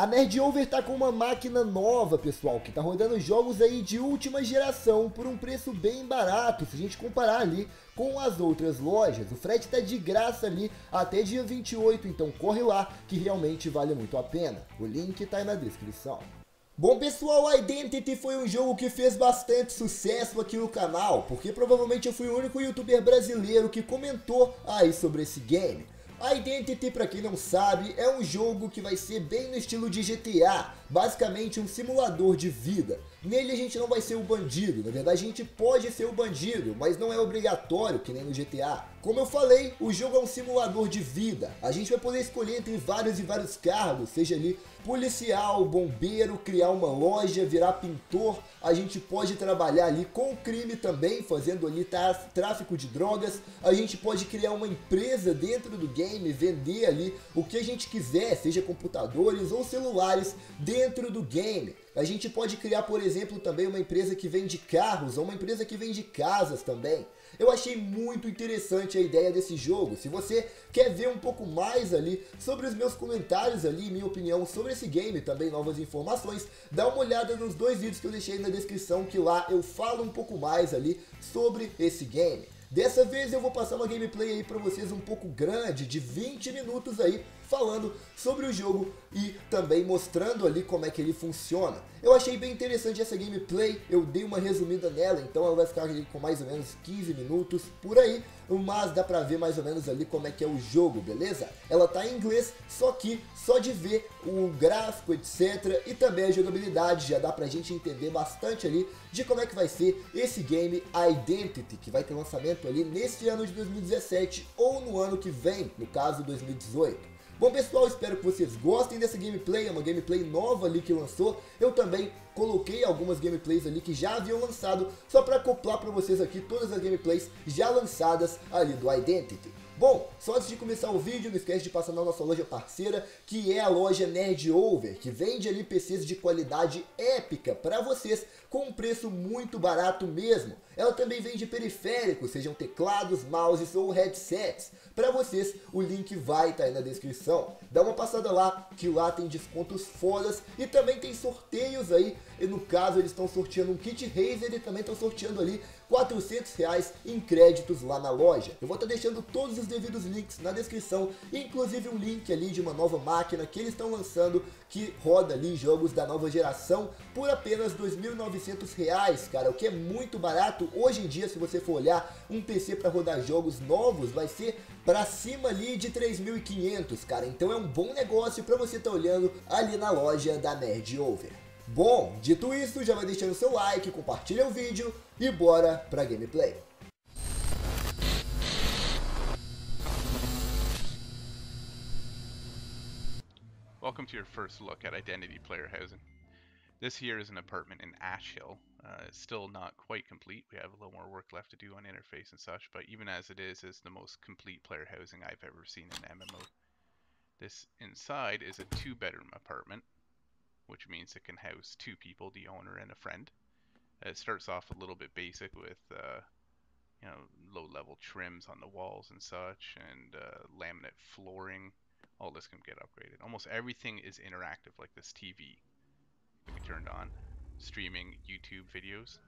A Nerdover tá com uma máquina nova, pessoal, que tá rodando jogos aí de última geração por um preço bem barato, se a gente comparar ali com as outras lojas. O frete tá de graça ali até dia 28, então corre lá que realmente vale muito a pena. O link tá aí na descrição. Bom pessoal, Identity foi um jogo que fez bastante sucesso aqui no canal, porque provavelmente eu fui o único youtuber brasileiro que comentou aí sobre esse game. Identity, pra quem não sabe, é um jogo que vai ser bem no estilo de GTA, basicamente um simulador de vida. Nele a gente não vai ser o bandido, na verdade a gente pode ser o bandido, mas não é obrigatório, que nem no GTA. Como eu falei, o jogo é um simulador de vida, a gente vai poder escolher entre vários e vários cargos, seja ali policial, bombeiro, criar uma loja, virar pintor, a gente pode trabalhar ali com crime também, fazendo ali tráfico de drogas, a gente pode criar uma empresa dentro do game, vender ali o que a gente quiser, seja computadores ou celulares dentro do game. A gente pode criar, por exemplo, também uma empresa que vende carros ou uma empresa que vende casas também. Eu achei muito interessante a ideia desse jogo. Se você quer ver um pouco mais ali sobre os meus comentários ali, minha opinião sobre esse game, também novas informações, dá uma olhada nos dois vídeos que eu deixei na descrição, que lá eu falo um pouco mais ali sobre esse game. Dessa vez eu vou passar uma gameplay aí pra vocês um pouco grande, de 20 minutos aí, falando sobre o jogo e também mostrando ali como é que ele funciona. Eu achei bem interessante essa gameplay, eu dei uma resumida nela, então ela vai ficar ali com mais ou menos 15 minutos por aí, mas dá pra ver mais ou menos ali como é que é o jogo, beleza? Ela tá em inglês, só que só de ver o gráfico, etc, e também a jogabilidade, já dá pra gente entender bastante ali de como é que vai ser esse game Identity, que vai ter lançamento ali nesse ano de 2017 ou no ano que vem, no caso 2018. Bom pessoal, espero que vocês gostem dessa gameplay, é uma gameplay nova ali que lançou. Eu também coloquei algumas gameplays ali que já haviam lançado, só para acoplar para vocês aqui todas as gameplays já lançadas ali do Identity. Bom, só antes de começar o vídeo, não esquece de passar na nossa loja parceira, que é a loja Nerdover, que vende ali PCs de qualidade épica para vocês, com um preço muito barato mesmo. Ela também vende periféricos, sejam teclados, mouses ou headsets. Para vocês, o link vai estar aí na descrição. Dá uma passada lá, que lá tem descontos fodas e também tem sorteios aí. E no caso, eles estão sorteando um kit Razer e também estão sorteando ali R$400 em créditos lá na loja. Eu vou estar deixando todos os devidos links na descrição, inclusive um link ali de uma nova máquina que eles estão lançando, que roda ali jogos da nova geração por apenas R$2.900, cara, o que é muito barato. Hoje em dia, se você for olhar, um PC para rodar jogos novos vai ser para cima ali de 3.500, cara, então é um bom negócio para você estar olhando ali na loja da Nerdover. Bom, dito isso, já vai deixando seu like, compartilha o vídeo e bora pra gameplay. Welcome to your first look at Identity Player Housing. This here is an apartment in Ash Hill. It's still not quite complete. We have a little more work left to do on interface and such, but even as it is the most complete player housing I've ever seen in MMO. This inside is a 2-bedroom apartment, which means it can house 2 people, the owner and a friend. It starts off a little bit basic with low-level trims on the walls and such, and laminate flooring. All this can get upgraded. Almost everything is interactive, like this TV can be turned on, streaming YouTube videos.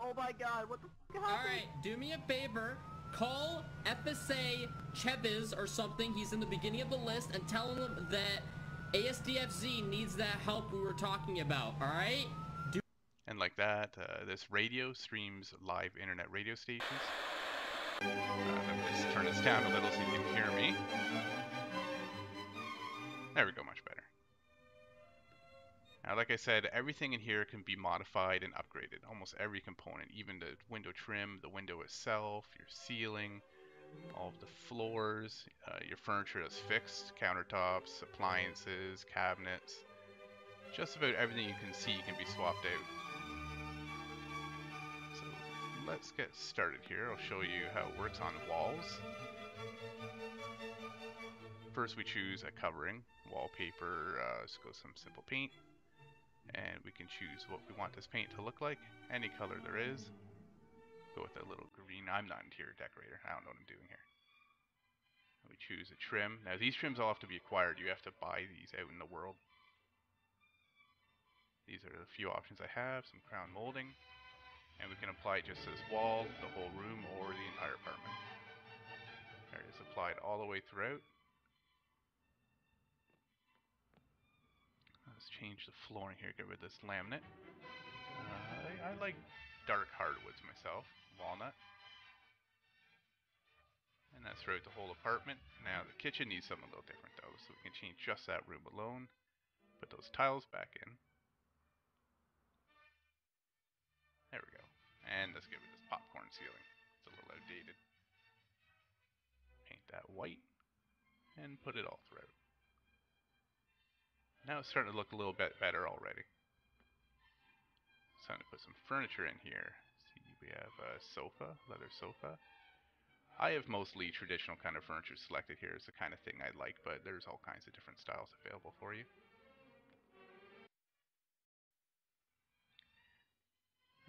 Oh my god, what the f happened? Alright, do me a favor. Call FSA Chebiz or something, he's in the beginning of the list, and tell him that ASDFZ needs that help we were talking about, alright? And like that, this radio streams live internet radio stations. Let me just turn this down a little so you can hear me. There we go, much better. Now, like I said, everything in here can be modified and upgraded. Almost every component, even the window trim, the window itself, your ceiling, all of the floors, your furniture is fixed, countertops, appliances, cabinets. Just about everything you can see can be swapped out. So let's get started here. I'll show you how it works on walls. First we choose a covering, wallpaper, let's go some simple paint. And we can choose what we want this paint to look like, any color there is. Go with a little green. I'm not an interior decorator, I don't know what I'm doing here. We choose a trim. Now these trims all have to be acquired, you have to buy these out in the world. These are the few options I have. Some crown molding. And we can apply it just as wall, the whole room, or the entire apartment. There it is, applied all the way throughout. Let's change the flooring here, get rid of this laminate. I like dark hardwoods myself, walnut. And that's throughout the whole apartment. Now the kitchen needs something a little different though, so we can change just that room alone. Put those tiles back in. There we go. And let's get rid of this popcorn ceiling. It's a little outdated. Paint that white and put it all throughout. Now it's starting to look a little bit better already. It's time to put some furniture in here. See, we have a sofa, leather sofa. I have mostly traditional kind of furniture selected here. It's the kind of thing I like, but there's all kinds of different styles available for you.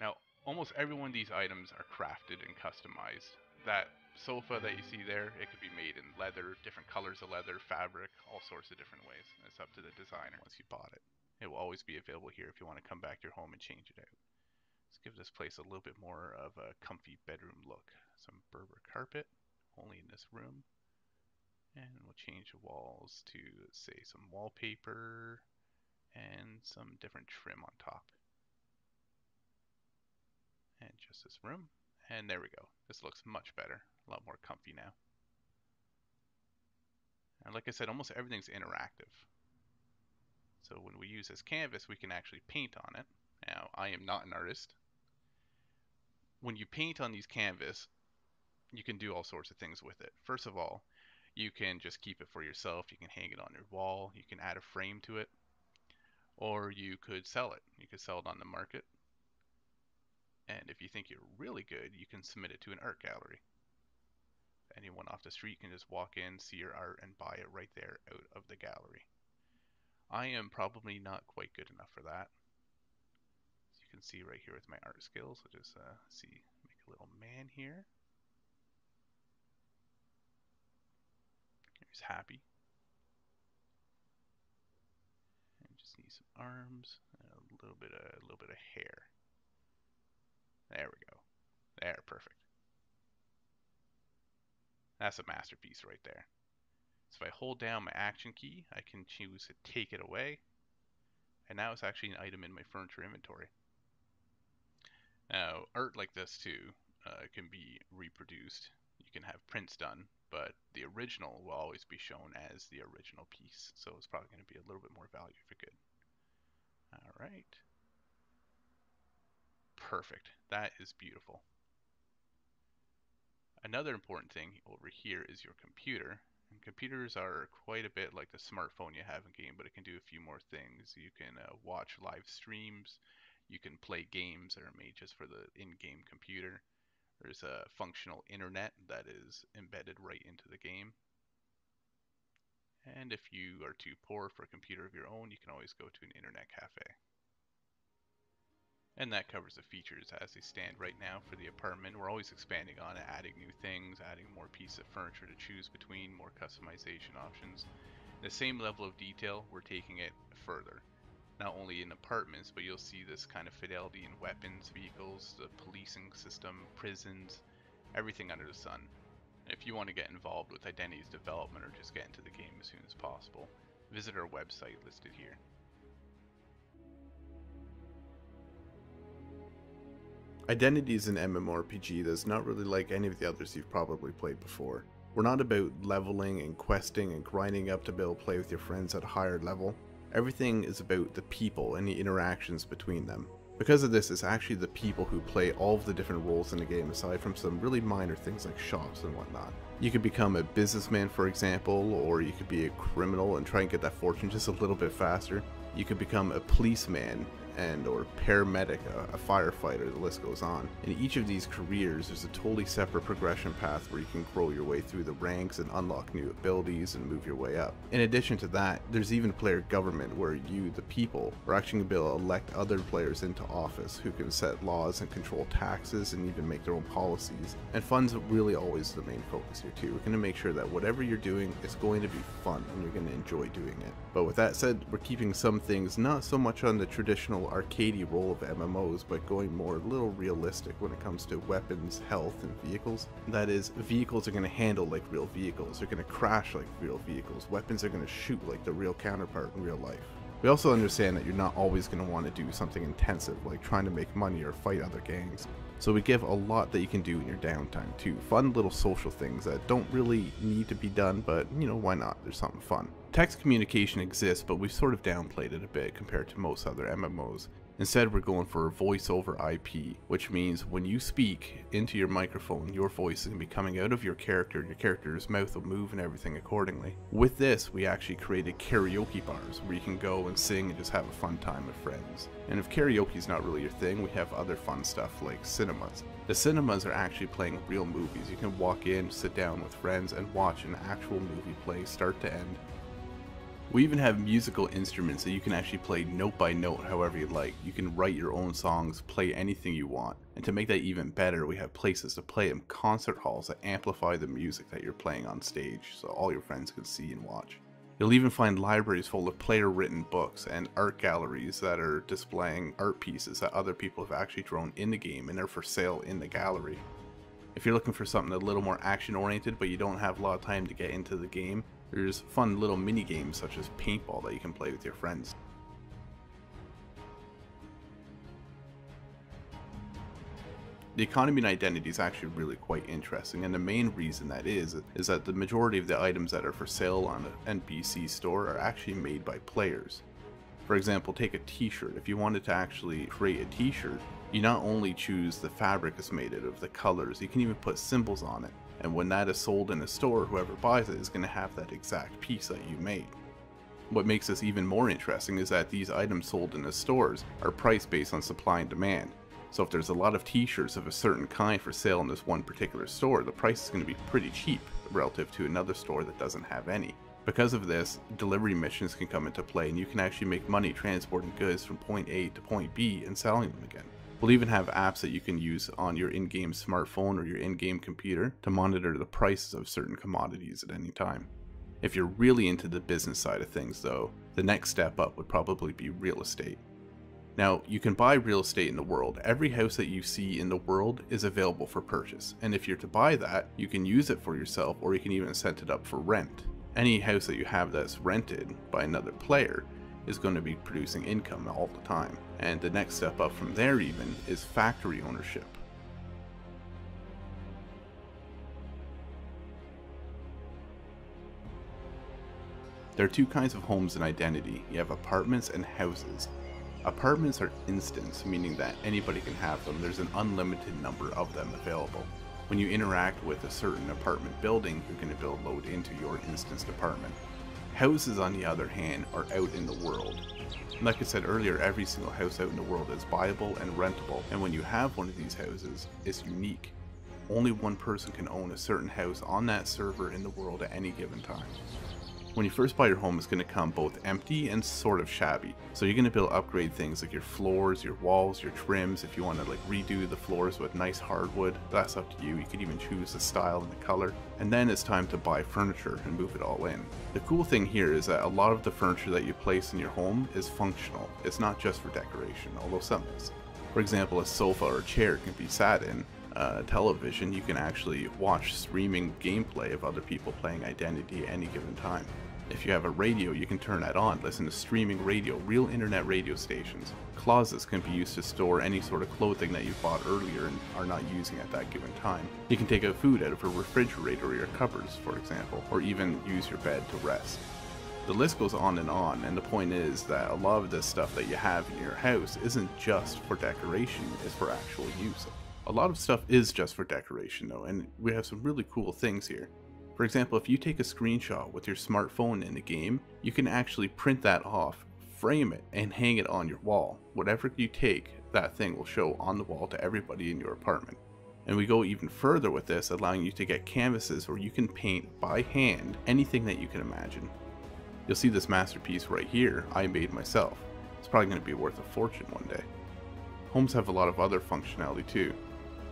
Now, almost every one of these items are crafted and customized. That sofa that you see there, it could be made in leather, different colors of leather, fabric, all sorts of different ways. It's up to the designer once you bought it. It will always be available here if you want to come back to your home and change it out. Let's give this place a little bit more of a comfy bedroom look. Some Berber carpet, only in this room. And we'll change the walls to, say, some wallpaper and some different trim on top. And just this room. And there we go. This looks much better. A lot more comfy now. And like I said, almost everything's interactive. So when we use this canvas, we can actually paint on it. Now, I am not an artist. When you paint on these canvas, you can do all sorts of things with it. First of all, you can just keep it for yourself. You can hang it on your wall. You can add a frame to it. Or you could sell it. You could sell it on the market. And if you think you're really good, you can submit it to an art gallery. Anyone off the street can just walk in, see your art, and buy it right there out of the gallery. I am probably not quite good enough for that. As you can see right here with my art skills, I'll just make a little man here. Here's Happy. And just need some arms and a little bit of hair. There we go. There, perfect. That's a masterpiece right there. So if I hold down my action key, I can choose to take it away. And now it's actually an item in my furniture inventory. Now, art like this too can be reproduced. You can have prints done, but the original will always be shown as the original piece. So it's probably going to be a little bit more value for good. All right. Perfect. That is beautiful. Another important thing over here is your computer. And computers are quite a bit like the smartphone you have in game, but it can do a few more things. You can watch live streams. You can play games that are made just for the in-game computer. There's a functional internet that is embedded right into the game. And if you are too poor for a computer of your own, you can always go to an internet cafe. And that covers the features as they stand right now for the apartment. We're always expanding on it, adding new things, adding more pieces of furniture to choose between, more customization options. The same level of detail, we're taking it further. Not only in apartments, but you'll see this kind of fidelity in weapons, vehicles, the policing system, prisons, everything under the sun. If you want to get involved with Identity's development or just get into the game as soon as possible, visit our website listed here. Identity is an MMORPG that's not really like any of the others you've probably played before. We're not about leveling and questing and grinding up to be able to play with your friends at a higher level. Everything is about the people and the interactions between them. Because of this, it's actually the people who play all of the different roles in the game, aside from some really minor things like shops and whatnot. You could become a businessman, for example, or you could be a criminal and try and get that fortune just a little bit faster. You could become a policeman or paramedic, a firefighter, the list goes on. In each of these careers, there's a totally separate progression path where you can grow your way through the ranks and unlock new abilities and move your way up. In addition to that, there's even player government where you, the people, are actually going to be able to elect other players into office who can set laws and control taxes and even make their own policies. And fun's really always the main focus here too. We're going to make sure that whatever you're doing is going to be fun and you're going to enjoy doing it. But with that said, we're keeping some things not so much on the traditional arcadey role of MMOs, but going more a little realistic when it comes to weapons, health, and vehicles. That is, vehicles are going to handle like real vehicles, they're going to crash like real vehicles, weapons are going to shoot like the real counterpart in real life. We also understand that you're not always going to want to do something intensive like trying to make money or fight other gangs. So we give a lot that you can do in your downtime too. Fun little social things that don't really need to be done, but you know, why not? There's something fun. Text communication exists, but we've sort of downplayed it a bit compared to most other MMOs. Instead, we're going for a voice over IP, which means when you speak into your microphone, your voice is going to be coming out of your character, and your character's mouth will move and everything accordingly. With this, we actually created karaoke bars where you can go and sing and just have a fun time with friends. And if karaoke is not really your thing, we have other fun stuff like cinemas. The cinemas are actually playing real movies. You can walk in, sit down with friends, and watch an actual movie play start to end. We even have musical instruments that you can actually play note by note however you like. You can write your own songs, play anything you want. And to make that even better, we have places to play them, concert halls that amplify the music that you're playing on stage so all your friends can see and watch. You'll even find libraries full of player-written books and art galleries that are displaying art pieces that other people have actually drawn in the game and are for sale in the gallery. If you're looking for something a little more action-oriented but you don't have a lot of time to get into the game, there's fun little mini games such as paintball that you can play with your friends. The economy and identity is actually really quite interesting, and the main reason that is that the majority of the items that are for sale on the NPC store are actually made by players. For example, take a t-shirt. If you wanted to actually create a t-shirt, you not only choose the fabric it's made out of, the colors, you can even put symbols on it. And when that is sold in a store, whoever buys it is going to have that exact piece that you made. What makes this even more interesting is that these items sold in the stores are priced based on supply and demand. So if there's a lot of t-shirts of a certain kind for sale in this one particular store, the price is going to be pretty cheap relative to another store that doesn't have any. Because of this, delivery missions can come into play and you can actually make money transporting goods from point A to point B and selling them again. We'll even have apps that you can use on your in-game smartphone or your in-game computer to monitor the prices of certain commodities at any time. If you're really into the business side of things though, the next step up would probably be real estate. Now, you can buy real estate in the world. Every house that you see in the world is available for purchase, and if you're to buy that, you can use it for yourself or you can even set it up for rent. Any house that you have that's rented by another player is going to be producing income all the time. And the next step up from there even is factory ownership. There are two kinds of homes in Identity. You have apartments and houses. Apartments are instants, meaning that anybody can have them. There's an unlimited number of them available. When you interact with a certain apartment building, you're going to build load into your instanced apartment. Houses, on the other hand, are out in the world. Like I said earlier, every single house out in the world is buyable and rentable, and when you have one of these houses, it's unique. Only one person can own a certain house on that server in the world at any given time. When you first buy your home, it's going to come both empty and sort of shabby. So you're going to be able to upgrade things like your floors, your walls, your trims. If you want to like redo the floors with nice hardwood, that's up to you. You can even choose the style and the color. And then it's time to buy furniture and move it all in. The cool thing here is that a lot of the furniture that you place in your home is functional. It's not just for decoration, although some is. For example, a sofa or a chair can be sat in. Television, you can actually watch streaming gameplay of other people playing Identity at any given time. If you have a radio, you can turn that on, listen to streaming radio, real internet radio stations. Closets can be used to store any sort of clothing that you bought earlier and are not using at that given time. You can take out food out of a refrigerator or your cupboards, for example, or even use your bed to rest. The list goes on, and the point is that a lot of this stuff that you have in your house isn't just for decoration, it's for actual use. A lot of stuff is just for decoration though, and we have some really cool things here. For example, if you take a screenshot with your smartphone in the game, you can actually print that off, frame it, and hang it on your wall. Whatever you take, that thing will show on the wall to everybody in your apartment. And we go even further with this, allowing you to get canvases where you can paint by hand anything that you can imagine. You'll see this masterpiece right here, I made myself. It's probably going to be worth a fortune one day. Homes have a lot of other functionality too.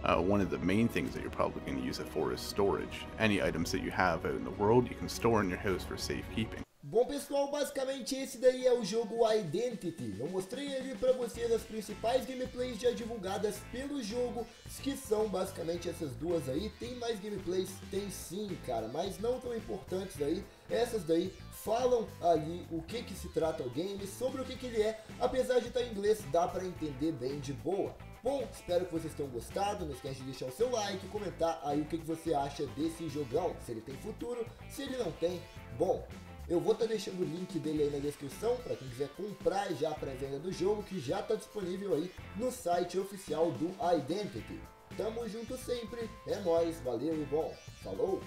One of the main things that you're probably going to use it for is storage. Any items that you have out in the world you can store in your house for safekeeping. Bom pessoal, basicamente esse daí é o jogo Identity. Eu mostrei ali pra vocês as principais gameplays já divulgadas pelo jogo, que são basicamente essas duas aí. Tem mais gameplays? Tem sim, cara, mas não tão importantes aí. Essas daí falam ali o que se trata o game, sobre o que ele é. Apesar de estar em inglês, dá pra entender bem de boa. Bom, espero que vocês tenham gostado, não esquece de deixar o seu like, comentar aí o que você acha desse jogão, se ele tem futuro, se ele não tem. Bom, eu vou estar deixando o link dele aí na descrição para quem quiser comprar já a pré-venda do jogo, que já está disponível aí no site oficial do Identity. Tamo junto sempre, é nóis, valeu e bom, falou!